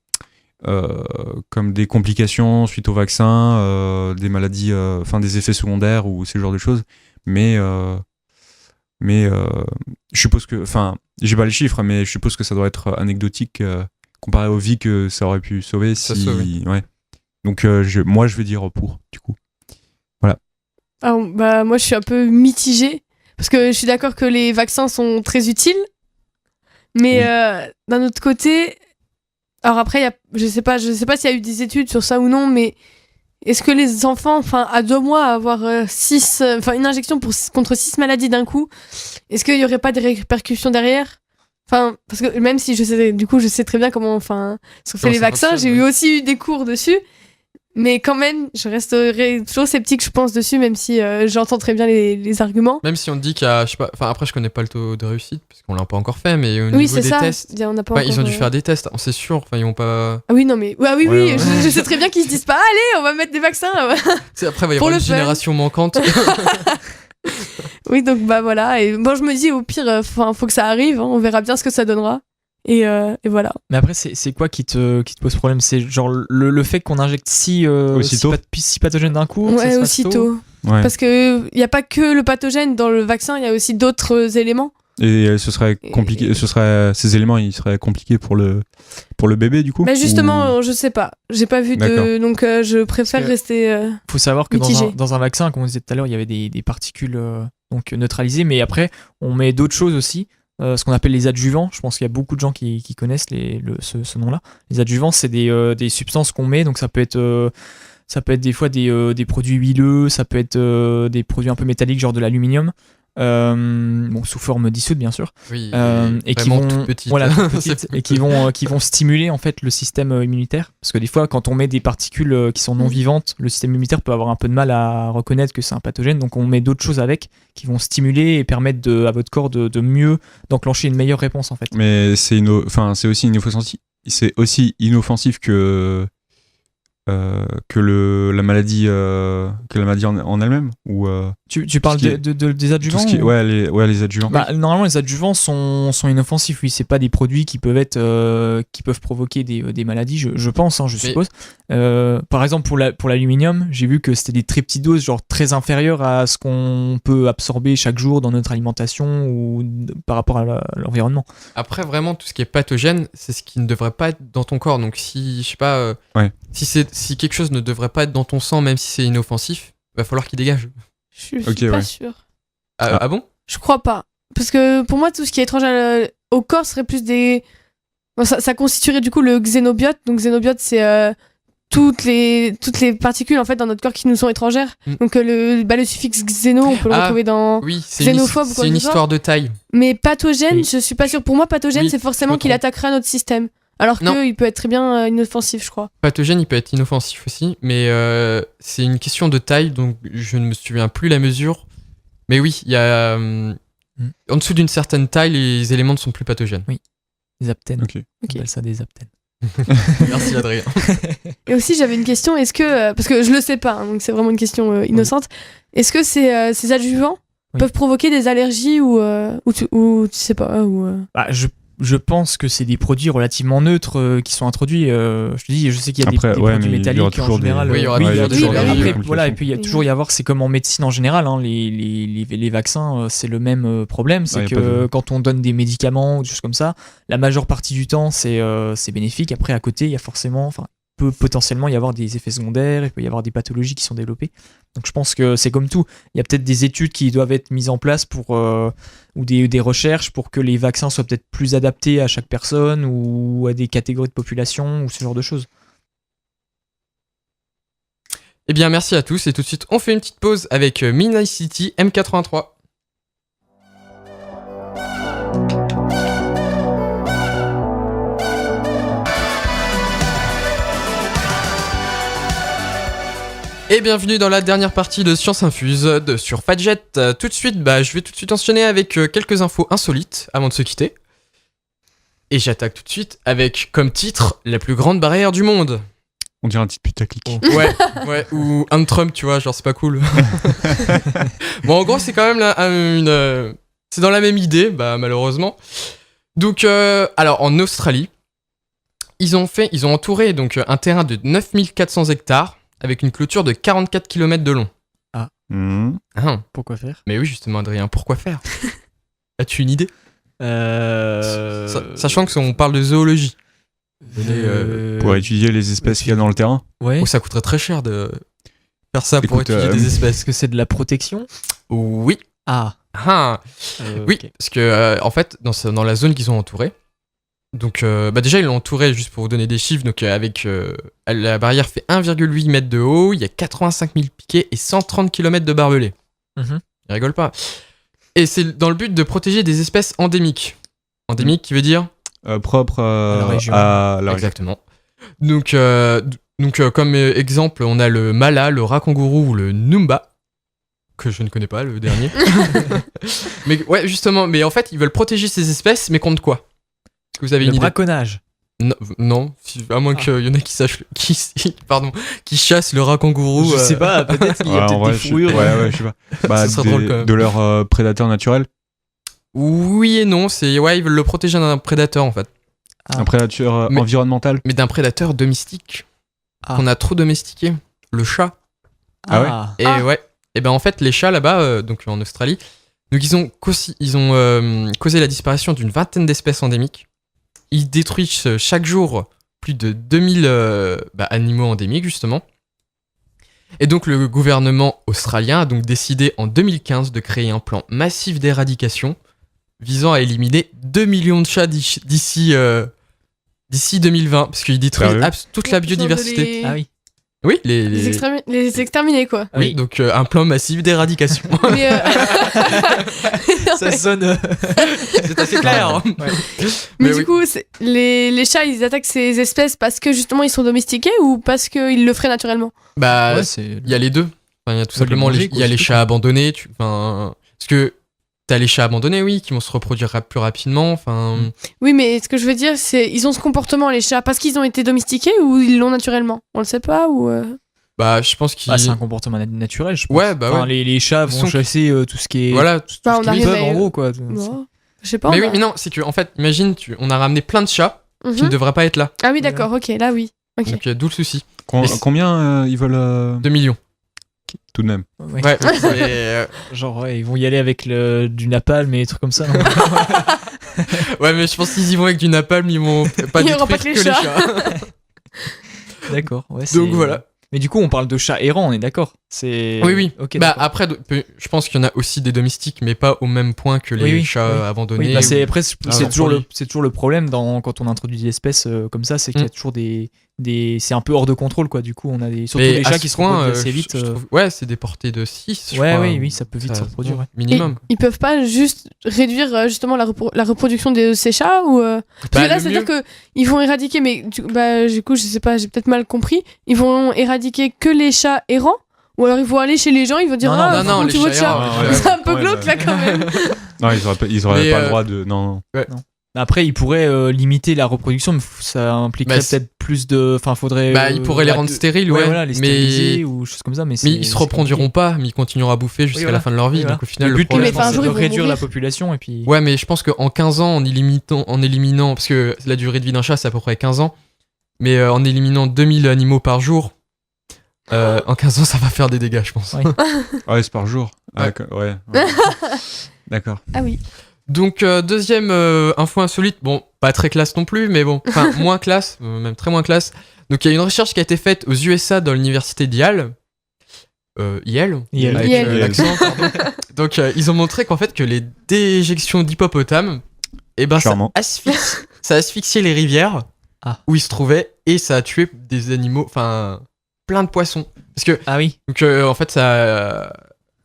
des complications suite au vaccin, des maladies, des effets secondaires ou ce genre de choses. Mais je suppose que, j'ai pas les chiffres, mais je suppose que ça doit être anecdotique comparé aux vies que ça aurait pu sauver. Ouais. Donc moi je vais dire pour, du coup. Voilà. Alors, moi je suis un peu mitigée parce que je suis d'accord que les vaccins sont très utiles, mais d'un autre côté, alors après je sais pas s'il y a eu des études sur ça ou non, mais est-ce que les enfants, à 2 mois, avoir une injection contre 6 maladies d'un coup, est-ce qu'il y aurait pas des répercussions derrière? Parce que même si je sais très bien comment sont faits les vaccins, j'ai eu des cours dessus. Mais quand même, je resterai toujours sceptique, je pense, dessus, même si j'entends très bien les arguments. Même si on te dit qu'il y a, je sais pas, après je connais pas le taux de réussite, parce qu'on l'a pas encore fait, mais au niveau des tests, ils ont dû faire des tests, c'est sûr, ils ont pas... Ah oui, non mais, je sais très bien qu'ils se disent pas, allez, on va mettre des vaccins. Après, il va y avoir une génération manquante. Oui, donc voilà, et bon, je me dis, au pire, faut que ça arrive, on verra bien ce que ça donnera. Et voilà. Mais après, c'est quoi qui te pose problème? C'est genre le fait qu'on injecte 6 pathogènes d'un coup? Ouais, aussitôt. Ouais. Parce qu'il n'y a pas que le pathogène dans le vaccin, il y a aussi d'autres éléments. Et ce serait compliqué, ces éléments, ils seraient compliqués pour le bébé, du coup? Justement, je sais pas. J'ai pas vu donc je préfère rester faut savoir que mitigé. dans un vaccin, comme on disait tout à l'heure, il y avait des particules neutralisées, mais après, on met d'autres choses aussi. Ce qu'on appelle les adjuvants, je pense qu'il y a beaucoup de gens qui connaissent ce nom-là. Les adjuvants, c'est des substances qu'on met, donc ça peut être des fois des produits huileux, ça peut être des produits un peu métalliques, genre de l'aluminium, sous forme dissoute bien sûr, oui, et qui vont et qui vont stimuler en fait le système immunitaire, parce que des fois quand on met des particules qui sont non vivantes, le système immunitaire peut avoir un peu de mal à reconnaître que c'est un pathogène, donc on met d'autres choses avec qui vont stimuler et permettre à votre corps de mieux d'enclencher une meilleure réponse en fait. Mais c'est aussi inoffensif que la maladie en elle-même, ou tu parles des adjuvants les adjuvants. Normalement les adjuvants sont inoffensifs, oui, c'est pas des produits qui peuvent provoquer des maladies, je pense, je suppose. Par exemple pour l'aluminium, j'ai vu que c'était des très petites doses, genre très inférieures à ce qu'on peut absorber chaque jour dans notre alimentation ou par rapport à l'environnement. Après, vraiment, tout ce qui est pathogène, c'est ce qui ne devrait pas être dans ton corps. Donc si je sais pas si quelque chose ne devrait pas être dans ton sang, même si c'est inoffensif, va falloir qu'il dégage. Je suis pas sûre. Ah bon? Je crois pas. Parce que pour moi, tout ce qui est étrange au corps serait plus des... ça constituerait du coup le xénobiote. Donc xénobiote, c'est toutes les particules en fait dans notre corps qui nous sont étrangères. Donc le suffixe xéno, on peut le retrouver dans xénophobe. C'est une histoire de taille. Mais pathogène, je suis pas sûre. Pour moi, pathogène, c'est forcément qu'il attaquerait notre système. Alors qu'il peut être très bien inoffensif, je crois. Pathogène, il peut être inoffensif aussi, mais c'est une question de taille, donc je ne me souviens plus la mesure. Mais oui, il y a en dessous d'une certaine taille, les éléments ne sont plus pathogènes. Oui. Des aptènes. Ok. On appelle ça des aptènes. Merci Adrien. Et aussi, j'avais une question. Est-ce que, parce que je le sais pas, hein, donc c'est vraiment une question innocente. Est-ce que ces adjuvants peuvent provoquer des allergies ou tu sais pas Bah, je pense que c'est des produits relativement neutres qui sont introduits. Je te dis, je sais qu'il y a des produits métalliques en général. Oui, il y aura toujours des après, voilà, et puis il y a toujours y avoir, c'est comme en médecine en général, hein, les vaccins, c'est le même problème, c'est que quand on donne des médicaments ou des choses comme ça, la majeure partie du temps c'est bénéfique. Après, à côté, il y a forcément, peut potentiellement y avoir des effets secondaires, il peut y avoir des pathologies qui sont développées. Donc je pense que c'est comme tout. Il y a peut-être des études qui doivent être mises en place pour, ou des recherches pour que les vaccins soient peut-être plus adaptés à chaque personne ou à des catégories de population ou ce genre de choses. Eh bien, merci à tous et tout de suite, on fait une petite pause avec Midnight City M83. Et bienvenue dans la dernière partie de Science Infuse sur Fadjet. Tout de suite, je vais tout de suite enchaîner avec quelques infos insolites avant de se quitter. Et j'attaque tout de suite avec comme titre la plus grande barrière du monde. On dirait un titre putaclic. Ouais, ou un Trump, tu vois, genre c'est pas cool. Bon, en gros, c'est quand même c'est dans la même idée, malheureusement. Donc, alors en Australie, ils ont entouré donc un terrain de 9400 hectares. Avec une clôture de 44 km de long. Ah. Pourquoi faire ? Mais oui, justement, Adrien, pourquoi faire ? As-tu une idée ? Sachant qu'on parle de zoologie. Pour étudier les espèces qu'il y a dans le terrain. Ouais. Ça coûterait très cher de faire ça pour étudier des espèces. Est-ce que c'est de la protection ? Oui. Oui, okay. Parce que en fait, dans la zone qu'ils ont entourée, donc déjà ils l'ont entouré, juste pour vous donner des chiffres, donc avec la barrière fait 1,8 m de haut, il y a 85 000 piquets et 130 km de barbelés. Ils rigolent pas. Et c'est dans le but de protéger des espèces endémiques. Endémique qui veut dire propre à la région. Exactement. Donc comme exemple, on a le mala, le rat kangourou ou le numba, que je ne connais pas, le dernier. Mais ouais, justement, mais en fait, ils veulent protéger ces espèces, mais contre quoi ? Est-ce que vous avez une idée ? Braconnage. Non, à moins qu'il y en ait qui chassent le rat kangourou. Je sais pas, peut-être qu'il y a peut-être des fourrures. Ouais, je sais pas. Ça serait drôle quand même. De leur prédateur naturel ? Oui et non, ils veulent le protéger d'un prédateur en fait. Un prédateur environnemental ? Mais d'un prédateur domestique. Qu'on a trop domestiqué. Le chat. Ah ouais ? Et en fait, les chats là-bas, donc en Australie, donc ils ont causé la disparition d'une vingtaine d'espèces endémiques. Ils détruisent chaque jour plus de 2000 animaux endémiques, justement. Et donc, le gouvernement australien a donc décidé en 2015 de créer un plan massif d'éradication visant à éliminer 2 millions de chats d'ici 2020, parce qu'ils détruisent toute la biodiversité. Ah oui. Oui, les exterminer, quoi. Oui, donc un plan massif d'éradication. Ça sonne... C'est assez clair. Hein. Ouais. Mais du coup, les chats, ils attaquent ces espèces parce que justement ils sont domestiqués ou parce qu'ils le feraient naturellement ? Il y a les deux. Il y a tout simplement il y a les chats abandonnés. Parce que t'as les chats abandonnés, oui, qui vont se reproduire plus rapidement. Oui, mais ce que je veux dire, c'est ils ont ce comportement, les chats, parce qu'ils ont été domestiqués ou ils l'ont naturellement ? On le sait pas ou je pense qu'ils... c'est un comportement naturel, je pense. Ouais, les chats vont chasser tout ce qui est... Voilà, tout ce qu'ils peuvent, en gros, quoi. Je sais pas. Mais oui, mais non, c'est que, en fait, imagine, on a ramené plein de chats qui ne devraient pas être là. Ah oui, d'accord, ok, là oui. Okay. Donc, d'où le souci. Combien ils veulent 2 millions. Tout de même. Ouais, genre, ils vont y aller avec du napalm et des trucs comme ça. Ouais, mais je pense qu'ils y vont avec du napalm, ils vont pas détruire que les chats. D'accord. Ouais, donc voilà. Mais du coup, on parle de chats errants, on est d'accord ? Oui. Okay, après, je pense qu'il y en a aussi des domestiques, mais pas au même point que les chats abandonnés. Oui, c'est toujours le problème quand on introduit des espèces comme ça, c'est qu'il y a toujours c'est un peu hors de contrôle, quoi. Du coup, on a surtout les chats qui se reproduisent assez vite. C'est des portées de 6, oui, ça peut vite se reproduire. Minimum. Ils peuvent pas juste réduire justement la reproduction de ces chats ou parce que là, c'est-à-dire qu'ils vont éradiquer, mais du coup, je sais pas, j'ai peut-être mal compris. Ils vont éradiquer que les chats errants ou alors ils vont aller chez les gens, ils vont dire non, tu les votre chat. chats errants, C'est un peu glauque là quand même. Non, ils auraient pas le droit de... Non. Ouais. Après, ils pourraient limiter la reproduction, mais ça impliquerait peut-être plus de. Enfin, faudrait. Ils pourraient les rendre stériles, voilà, les stériliser ou choses comme ça. Mais ils se reproduiront pas, mais ils continueront à bouffer jusqu'à la fin de leur vie. Voilà. Donc au final, le but, problème, c'est de réduire la population. Et puis... Ouais, mais je pense qu'en 15 ans, en éliminant, parce que la durée de vie d'un chat, c'est à peu près 15 ans, mais en éliminant 2000 animaux par jour, en 15 ans, ça va faire des dégâts, je pense. Ouais, c'est par jour. Ouais. D'accord. Ah oui. Donc, deuxième info insolite, bon, pas très classe non plus, mais bon, enfin, moins classe, même très moins classe. Donc, il y a une recherche qui a été faite aux USA dans l'université d'Yale. Yale. Avec l'accent, pardon. Donc, ils ont montré qu'en fait, que les déjections d'hippopotames, ça asphyxiait les rivières où ils se trouvaient et ça a tué des animaux, enfin, plein de poissons. Parce que, donc, en fait, ça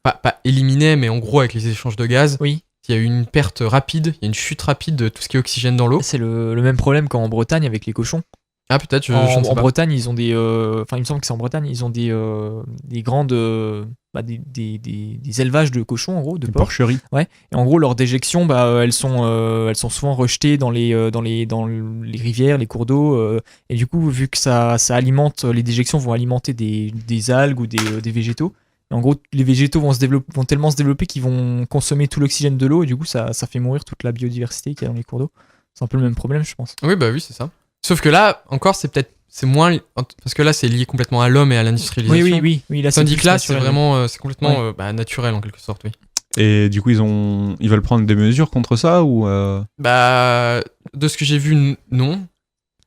pas éliminé, mais en gros, avec les échanges de gaz. Oui. Il y a eu une perte rapide, il y a une chute rapide de tout ce qui est oxygène dans l'eau. C'est le même problème qu'en Bretagne avec les cochons. Ah, peut-être, je ne sais pas. En Bretagne, ils ont des. Enfin, il me semble que c'est en Bretagne, ils ont des grandes. Des élevages de cochons, en gros, de porcheries. Ouais. Et en gros, leurs déjections, elles sont souvent rejetées dans les rivières, les cours d'eau. Et du coup, vu que ça alimente, les déjections vont alimenter des algues ou des végétaux. En gros, les végétaux vont tellement se développer qu'ils vont consommer tout l'oxygène de l'eau et du coup, ça fait mourir toute la biodiversité qu'il y a dans les cours d'eau. C'est un peu le même problème, je pense. Oui, c'est ça. Sauf que là, encore, c'est moins... Parce que là, c'est lié complètement à l'homme et à l'industrialisation. Oui. Là, tandis que là, c'est vraiment... c'est complètement naturel, en quelque sorte, oui. Et du coup, ils veulent prendre des mesures contre ça ou de ce que j'ai vu, non.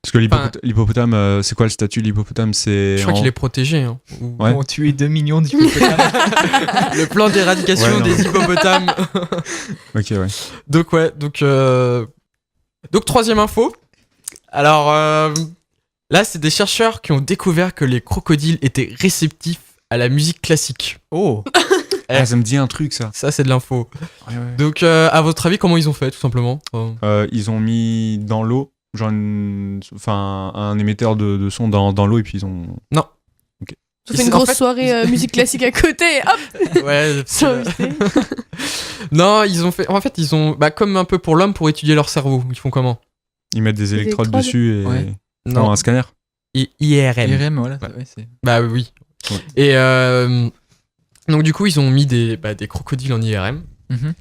Parce que l'hippopotame, c'est quoi le statut de l'hippopotame? Je crois qu'il est protégé. Hein. Ouais. On tué 2 millions d'hippopotames. Le plan d'éradication des hippopotames. Ok, ouais. Donc, troisième info. Alors, là, c'est des chercheurs qui ont découvert que les crocodiles étaient réceptifs à la musique classique. Oh. Ça me dit un truc, ça. Ça, c'est de l'info. Ouais. Donc, à votre avis, comment ils ont fait, tout simplement? Ils ont mis dans l'eau, genre un émetteur de son dans l'eau et puis ils ont... Non. Ok. Ça fait une grosse soirée musique classique à côté, hop. Ouais. Non, ils ont fait... En fait, ils ont... comme un peu pour l'homme, pour étudier leur cerveau. Ils font comment? Ils mettent des électrodes dessus et... Ouais. Non, un scanner. IRM. IRM, voilà. Ouais. Oui. Ouais. Et donc, du coup, ils ont mis des crocodiles en IRM. Mm-hmm.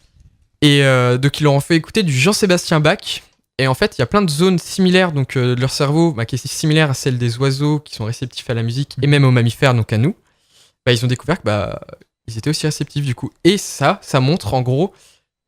Et donc, ils leur ont fait écouter du Jean-Sébastien Bach. Et en fait, il y a plein de zones similaires de leur cerveau, qui est similaire à celle des oiseaux qui sont réceptifs à la musique, et même aux mammifères, donc à nous. Ils ont découvert que ils étaient aussi réceptifs, du coup. Et ça montre, en gros,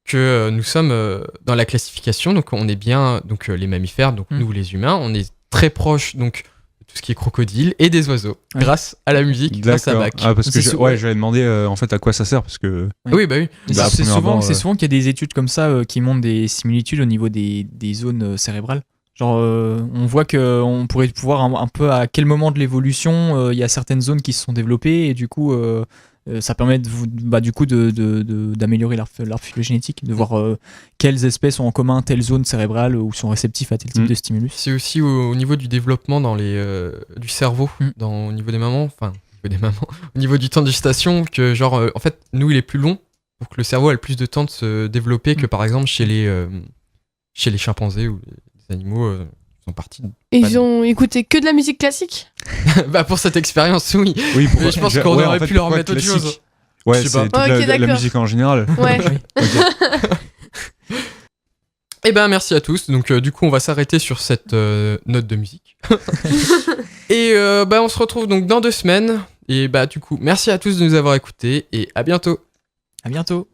que nous sommes dans la classification, donc on est bien les mammifères, donc nous, les humains, on est très proches, donc tout ce qui est crocodile et des oiseaux, grâce à la musique, grâce à Bach. Ah, parce que j'avais demandé en fait à quoi ça sert, parce que... Oui. C'est souvent qu'il y a des études comme ça qui montrent des similitudes au niveau des zones cérébrales. Genre, on voit qu'on pourrait pouvoir un peu à quel moment de l'évolution il y a certaines zones qui se sont développées et du coup... ça permet d'améliorer leur phylogénétique, de voir quelles espèces ont en commun telle zone cérébrale ou sont réceptifs à tel type de stimulus. C'est aussi au niveau du développement du cerveau, au niveau des mamans, au niveau du temps de gestation, que en fait, nous, il est plus long pour que le cerveau ait le plus de temps de se développer que par exemple chez les chimpanzés ou les animaux sont partis. Et ils ont écouté que de la musique classique? Pour cette expérience, oui. Mais je pense qu'on aurait pu leur mettre autre chose. Ouais, c'est toute la musique en général. Ouais. Eh ben, merci à tous. Donc, du coup, on va s'arrêter sur cette note de musique. Et on se retrouve donc dans 2 semaines. Et du coup, merci à tous de nous avoir écoutés et à bientôt. À bientôt.